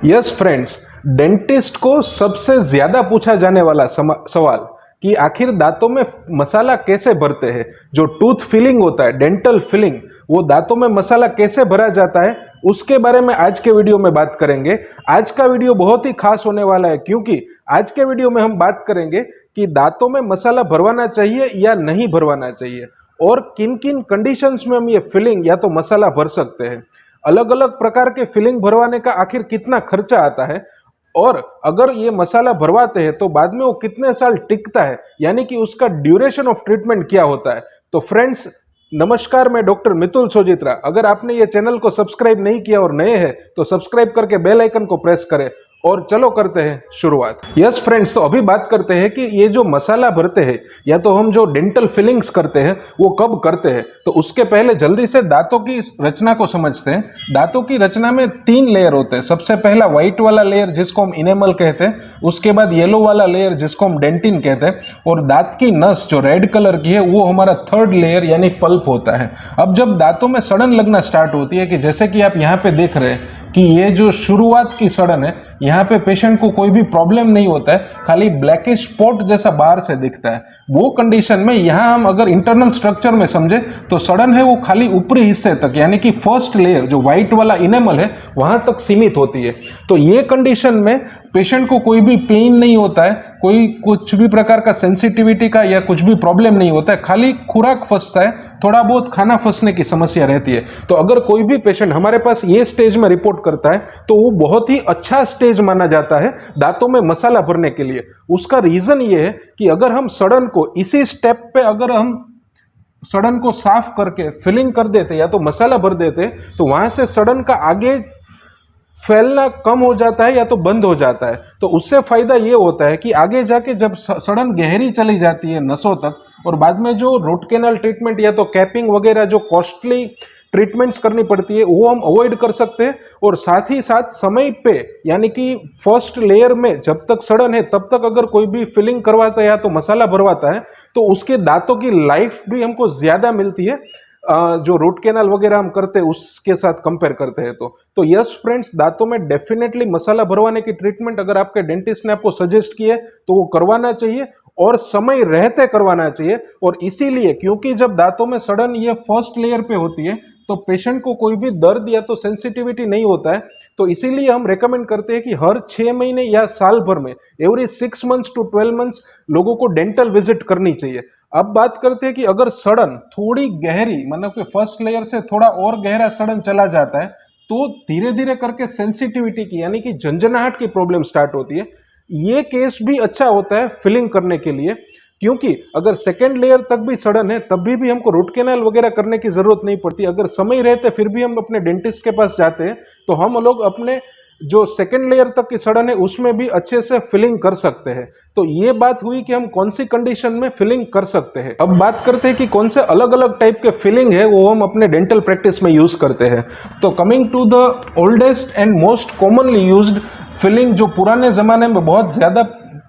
Yes friends, dentist को सबसे ज्यादा पूछा जाने वाला सवाल कि आखिर दांतों में मसाला कैसे भरते हैं। जो टूथ फिलिंग होता है, डेंटल फिलिंग, वो दांतों में मसाला कैसे भरा जाता है, उसके बारे में आज के वीडियो में बात करेंगे। आज का वीडियो बहुत ही खास होने वाला है क्योंकि आज के वीडियो में हम बात करेंगे कि दांतों में मसाला भरवाना चाहिए या नहीं भरवाना चाहिए और किन किन कंडीशंस में हम ये फिलिंग या तो मसाला भर सकते हैं। अलग अलग प्रकार के फिलिंग भरवाने का आखिर कितना खर्चा आता है और अगर ये मसाला भरवाते हैं तो बाद में वो कितने साल टिकता है, यानी कि उसका ड्यूरेशन ऑफ ट्रीटमेंट क्या होता है। तो फ्रेंड्स नमस्कार, मैं डॉक्टर मितुल सोजित्रा। अगर आपने ये चैनल को सब्सक्राइब नहीं किया और नए हैं तो सब्सक्राइब करके बेल आइकन को प्रेस करें और चलो करते हैं शुरुआत। यस फ्रेंड्स, तो अभी बात करते हैं कि ये जो मसाला भरते हैं या तो हम जो डेंटल फिलिंग्स करते हैं वो कब करते हैं। तो उसके पहले जल्दी से दांतों की रचना को समझते हैं। दांतों की रचना में 3 लेयर होते हैं। सबसे पहला व्हाइट वाला लेयर जिसको हम इनेमल कहते हैं, उसके बाद येलो वाला लेयर जिसको हम डेंटिन कहते हैं, और दांत की नस जो रेड कलर की है वो हमारा थर्ड लेयर यानी पल्प होता है। अब जब दांतों में सड़न लगना स्टार्ट होती है, कि जैसे कि आप यहाँ पे देख रहे हैं कि ये जो शुरुआत की सड़न है, यहाँ पे पेशेंट को कोई भी प्रॉब्लम नहीं होता है, खाली ब्लैकिश स्पॉट जैसा बाहर से दिखता है। वो कंडीशन में यहाँ हम अगर इंटरनल स्ट्रक्चर में समझे तो सड़न है वो खाली ऊपरी हिस्से तक, यानी कि फर्स्ट लेयर जो व्हाइट वाला इनेमल है वहां तक सीमित होती है। तो ये कंडीशन में पेशेंट को कोई भी पेन नहीं होता है, कोई कुछ भी प्रकार का सेंसिटिविटी का या कुछ भी प्रॉब्लम नहीं होता है, खाली खुराक फंसता है, थोड़ा बहुत खाना फंसने की समस्या रहती है। तो अगर कोई भी पेशेंट हमारे पास ये स्टेज में रिपोर्ट करता है तो वो बहुत ही अच्छा स्टेज माना जाता है दांतों में मसाला भरने के लिए। उसका रीजन ये है कि अगर हम सड़न को इसी स्टेप पे अगर हम सड़न को साफ करके फिलिंग कर देते या तो मसाला भर देते तो वहां से सड़न का आगे फैलना कम हो जाता है या तो बंद हो जाता है। तो उससे फायदा ये होता है कि आगे जाके जब सड़न गहरी चली जाती है नसों तक, और बाद में जो रूट कैनाल ट्रीटमेंट या तो कैपिंग वगैरह जो कॉस्टली ट्रीटमेंट्स करनी पड़ती है वो हम अवॉइड कर सकते हैं। और साथ ही साथ समय पे, यानी कि फर्स्ट लेयर में जब तक सड़न है तब तक अगर कोई भी फिलिंग करवाता है या तो मसाला भरवाता है तो उसके दांतों की लाइफ भी हमको ज्यादा मिलती है जो रूट कैनाल वगैरह हम करते हैं उसके साथ कंपेयर करते हैं। तो यस फ्रेंड्स, दांतों में डेफिनेटली मसाला भरवाने की ट्रीटमेंट अगर आपके डेंटिस्ट ने आपको सजेस्ट की है तो वो करवाना चाहिए और समय रहते करवाना चाहिए। और इसीलिए क्योंकि जब दांतों में सड़न ये फर्स्ट लेयर पे होती है तो पेशेंट को कोई भी दर्द या तो सेंसिटिविटी नहीं होता है। तो इसीलिए हम रेकमेंड करते हैं कि हर 6 महीने या साल भर में एवरी 6 मंथ्स टू 12 मंथ्स लोगों को डेंटल विजिट करनी चाहिए। अब बात करते हैं कि अगर सड़न थोड़ी गहरी, मतलब कि फर्स्ट लेयर से थोड़ा और गहरा सड़न चला जाता है तो धीरे धीरे करके सेंसिटिविटी की, यानी कि झंझनाहट की प्रॉब्लम स्टार्ट होती है। ये केस भी अच्छा होता है फिलिंग करने के लिए, क्योंकि अगर सेकेंड लेयर तक भी सड़न है तब भी हमको रूट कैनाल वगैरह करने की जरूरत नहीं पड़ती। अगर समय रहते फिर भी हम अपने डेंटिस्ट के पास जाते हैं तो हम लोग अपने जो सेकेंड लेयर तक की सड़न है उसमें भी अच्छे से फिलिंग कर सकते हैं। तो ये बात हुई कि हम कौन सी कंडीशन में फिलिंग कर सकते हैं। अब बात करते हैं कि कौन से अलग अलग टाइप के फिलिंग है वो हम अपने डेंटल प्रैक्टिस में यूज करते हैं। तो coming to the oldest and most commonly used filling, जो पुराने जमाने में बहुत ज्यादा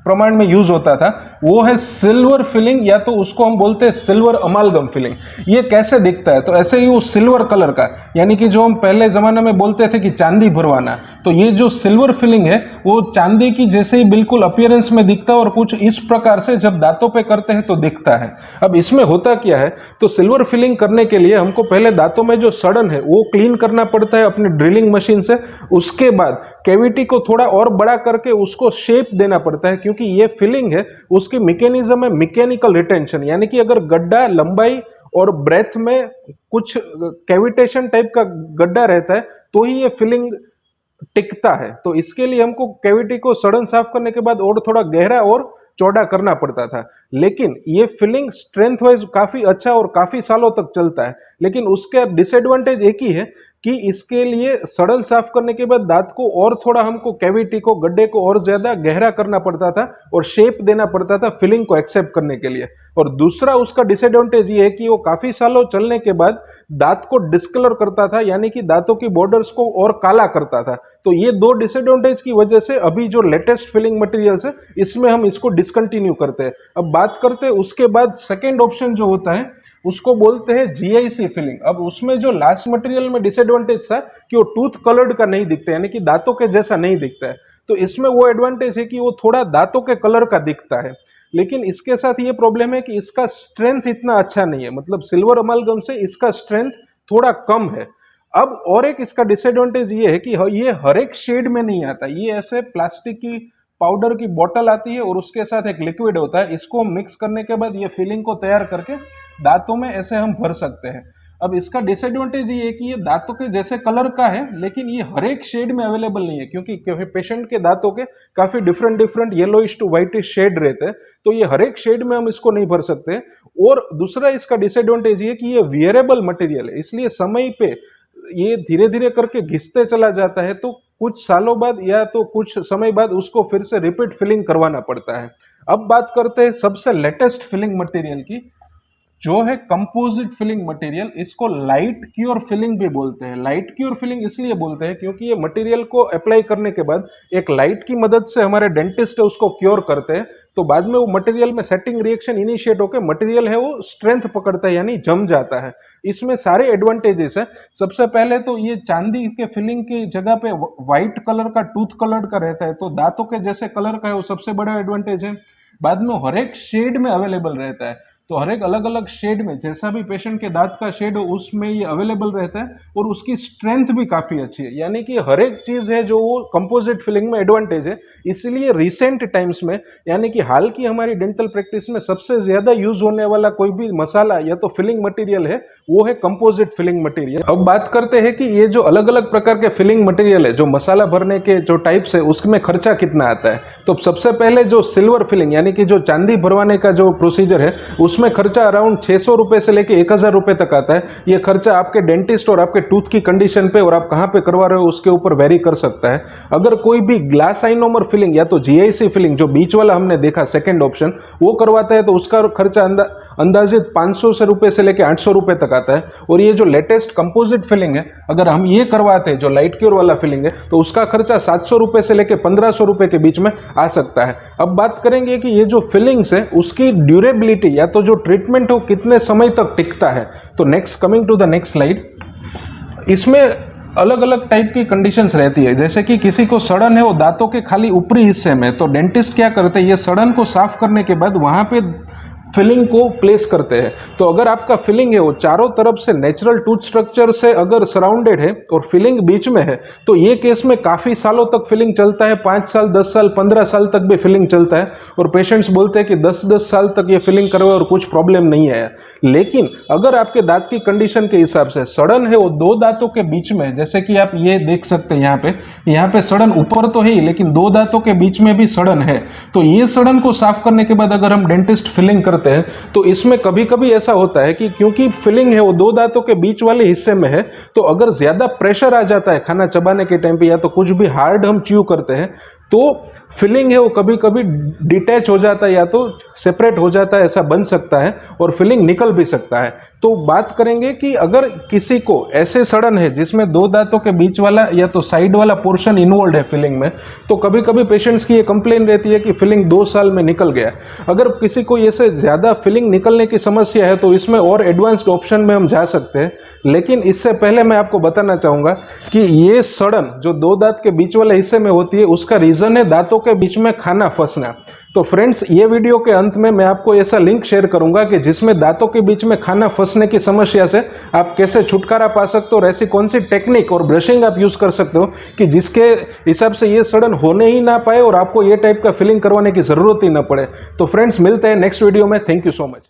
प्रमाण में यूज होता था, वो है सिल्वर फिलिंग, या तो उसको हम बोलते हैं सिल्वर अमालगम फिलिंग। ये कैसे दिखता है? तो ऐसे ही वो सिल्वर कलर का, यानी कि जो हम पहले जमाने में बोलते थे कि चांदी भरवाना, तो ये जो सिल्वर फिलिंग है वो चांदी की जैसे ही बिल्कुल अपीयरेंस में दिखता है और कुछ इस प्रकार से जब दांतों पे करते हैं तो दिखता है। अब इसमें होता क्या है, तो सिल्वर फिलिंग करने के लिए हमको पहले दांतों में जो सड़न है वो क्लीन करना पड़ता है अपनी ड्रिलिंग मशीन से। उसके बाद कैविटी को थोड़ा और बड़ा करके उसको शेप देना पड़ता है, क्योंकि ये फिलिंग है उसकी मैकेनिज्म है मैकेनिकल रिटेंशन, यानी कि अगर गड्ढा लंबाई और ब्रेथ में कुछ कैविटेशन टाइप का गड्ढा रहता है तो ही ये फिलिंग टिकता है। तो इसके लिए हमको कैविटी को सड़न साफ करने के बाद और थोड़ा गहरा और चौड़ा करना पड़ता था। लेकिन ये फिलिंग स्ट्रेंथ वाइज काफी अच्छा और काफी सालों तक चलता है। लेकिन उसका डिसएडवांटेज एक ही है कि इसके लिए सड़न साफ करने के बाद दांत को और थोड़ा हमको कैविटी को, गड्ढे को और ज्यादा गहरा करना पड़ता था और शेप देना पड़ता था फिलिंग को एक्सेप्ट करने के लिए। और दूसरा उसका डिसएडवांटेज ये है कि वो काफी सालों चलने के बाद दांत को डिस्कलर करता था, यानी कि दांतों की बॉर्डर्स को और काला करता था। तो ये दो डिसएडवांटेज की वजह से अभी जो लेटेस्ट फिलिंग मटेरियल्स है इसमें हम इसको डिसकंटिन्यू करते हैं। अब बात करते हैं उसके बाद सेकेंड ऑप्शन जो होता है उसको बोलते हैं जीआईसी फिलिंग। अब उसमें जो लास्ट मटेरियल में डिसएडवांटेज था कि वो टूथ कलर्ड का नहीं दिखता, यानी कि दांतों के जैसा नहीं दिखता है, तो इसमें वो एडवांटेज है कि वो थोड़ा दांतों के कलर का दिखता है। लेकिन इसके साथ ये प्रॉब्लम है कि इसका स्ट्रेंथ इतना अच्छा नहीं है, मतलब सिल्वर अमालगम से इसका स्ट्रेंथ थोड़ा कम है। अब और एक इसका डिसएडवांटेज ये है कि ये हर एक शेड में नहीं आता, ये ऐसे प्लास्टिक की पाउडर की बोतल आती है और उसके साथ एक लिक्विड होता है, इसको हम मिक्स करने के बाद ये फिलिंग को तैयार करके दांतों में ऐसे हम भर सकते हैं। अब इसका डिसएडवांटेज ये है कि ये दांतों के जैसे कलर का है, लेकिन ये हर एक शेड में अवेलेबल नहीं है, क्योंकि पेशेंट के दांतों के काफी different different yellowish to whitish shade रहते हैं, तो ये हर एक शेड में हम इसको नहीं भर सकते। और दूसरा इसका डिसएडवांटेज ये कि ये वियरेबल मटेरियल है, इसलिए समय पे ये धीरे धीरे करके घिसते चला जाता है, तो कुछ सालों बाद या तो कुछ समय बाद उसको फिर से रिपीट फिलिंग करवाना पड़ता है। अब बात करते हैं सबसे लेटेस्ट फिलिंग मटेरियल की, जो है कंपोजिट फिलिंग मटेरियल। इसको लाइट क्योर फिलिंग भी बोलते हैं। लाइट क्योर फिलिंग इसलिए बोलते हैं क्योंकि ये मटेरियल को अप्लाई करने के बाद एक लाइट की मदद से हमारे डेंटिस्ट है उसको क्योर करते हैं, तो बाद में वो मटेरियल में सेटिंग रिएक्शन इनिशिएट होकर मटेरियल है वो स्ट्रेंथ पकड़ता है, यानी जम जाता है। इसमें सारे एडवांटेजेस है। सबसे पहले तो ये चांदी के फिलिंग की जगह पे व्हाइट कलर का टूथ कलर का रहता है, तो दांतों के जैसे कलर का है, वो सबसे बड़ा एडवांटेज है। बाद में हर एक शेड में अवेलेबल रहता है, तो हर एक अलग अलग शेड में जैसा भी पेशेंट के दांत का शेड हो उसमें ये अवेलेबल रहता है, और उसकी स्ट्रेंथ भी काफी अच्छी है, यानी कि हर एक चीज है जो वो कंपोजिट फिलिंग में एडवांटेज है। इसलिए रिसेंट टाइम्स में, यानी कि हाल की हमारी डेंटल प्रैक्टिस में सबसे ज्यादा यूज होने वाला कोई भी मसाला या तो फिलिंग मटेरियल है, वो है कंपोजिट फिलिंग मटेरियल। अब बात करते हैं कि ये जो अलग अलग प्रकार के फिलिंग मटेरियल है, जो मसाला भरने के जो टाइप्स है, उसमें खर्चा कितना आता है। तो सबसे पहले जो सिल्वर फिलिंग, यानी कि जो चांदी भरवाने का जो प्रोसीजर है, उसमें खर्चा अराउंड 600 रुपए से लेके 1000 रुपए तक आता है। ये खर्चा आपके डेंटिस्ट और आपके टूथ की कंडीशन पे और आप कहां पे करवा रहे हो उसके ऊपर वेरी कर सकता है। अगर कोई भी ग्लास आइनोमर फिलिंग या तो जीआईसी फिलिंग, जो बीच वाला हमने देखा सेकंड ऑप्शन, वो करवाता है तो उसका खर्चा अंदाजित 500 से रुपए से लेके 800 रुपए तक आता है। और ये जो लेटेस्ट कंपोजिट फिलिंग है, अगर हम ये करवाते हैं जो लाइट क्योर वाला फिलिंग है, तो उसका खर्चा 700 रुपए से लेके 1500 रुपए के बीच में आ सकता है। अब बात करेंगे कि ये जो फिलिंग्स है उसकी ड्यूरेबिलिटी या तो जो ट्रीटमेंट हो कितने समय तक टिकता है। तो coming to the next slide, इसमें अलग अलग टाइप की कंडीशंस रहती है। जैसे कि किसी को सड़न है वो दांतों के खाली ऊपरी हिस्से में, तो डेंटिस्ट क्या करते हैं, ये सड़न को साफ करने के बाद वहां पे फिलिंग को प्लेस करते हैं। तो अगर आपका फिलिंग है वो चारों तरफ से नेचुरल टूथ स्ट्रक्चर से अगर सराउंडेड है और फिलिंग बीच में है, तो ये केस में काफी सालों तक फिलिंग चलता है, 5 साल 10 साल 15 साल तक भी फिलिंग चलता है, और पेशेंट्स बोलते हैं कि 10-10 साल तक ये फिलिंग करवाए और कुछ प्रॉब्लम नहीं आया। लेकिन अगर आपके दांत की कंडीशन के हिसाब से सड़न है वो दो दांतों के बीच में, जैसे कि आप ये देख सकते हैं यहाँ पे सड़न ऊपर तो है ही, लेकिन दो दांतों के बीच में भी सड़न है, तो ये सड़न को साफ करने के बाद अगर हम डेंटिस्ट फिलिंग करते हैं, तो इसमें कभी कभी ऐसा होता है कि क्योंकि फिलिंग है वो दो दांतों के बीच वाले हिस्से में है, तो अगर ज्यादा प्रेशर आ जाता है खाना चबाने के टाइम पे या तो कुछ भी हार्ड हम च्यू करते हैं, तो फिलिंग है वो कभी कभी डिटैच हो जाता है या तो सेपरेट हो जाता है, ऐसा बन सकता है, और फिलिंग निकल भी सकता है। तो बात करेंगे कि अगर किसी को ऐसे सड़न है जिसमें दो दांतों के बीच वाला या तो साइड वाला पोर्शन इन्वॉल्व है फिलिंग में, तो कभी कभी पेशेंट्स की ये कंप्लेन रहती है कि फिलिंग 2 साल में निकल गया। अगर किसी को ऐसे ज्यादा फिलिंग निकलने की समस्या है तो इसमें और एडवांस्ड ऑप्शन में हम जा सकते हैं, लेकिन इससे पहले मैं आपको बताना चाहूंगा कि ये सड़न जो दो दांत के बीच वाले हिस्से में होती है उसका रीजन है दांतों के बीच में खाना फंसना। तो फ्रेंड्स, ये वीडियो के अंत में मैं आपको ऐसा लिंक शेयर करूंगा कि जिसमें दांतों के बीच में खाना फंसने की समस्या से आप कैसे छुटकारा पा सकते हो और ऐसी कौन सी टेक्निक और ब्रशिंग आप यूज कर सकते हो कि जिसके हिसाब से ये सड़न होने ही ना पाए और आपको ये टाइप का फिलिंग करवाने की जरूरत ही ना पड़े। तो फ्रेंड्स, मिलते हैं नेक्स्ट वीडियो में। Thank you so much.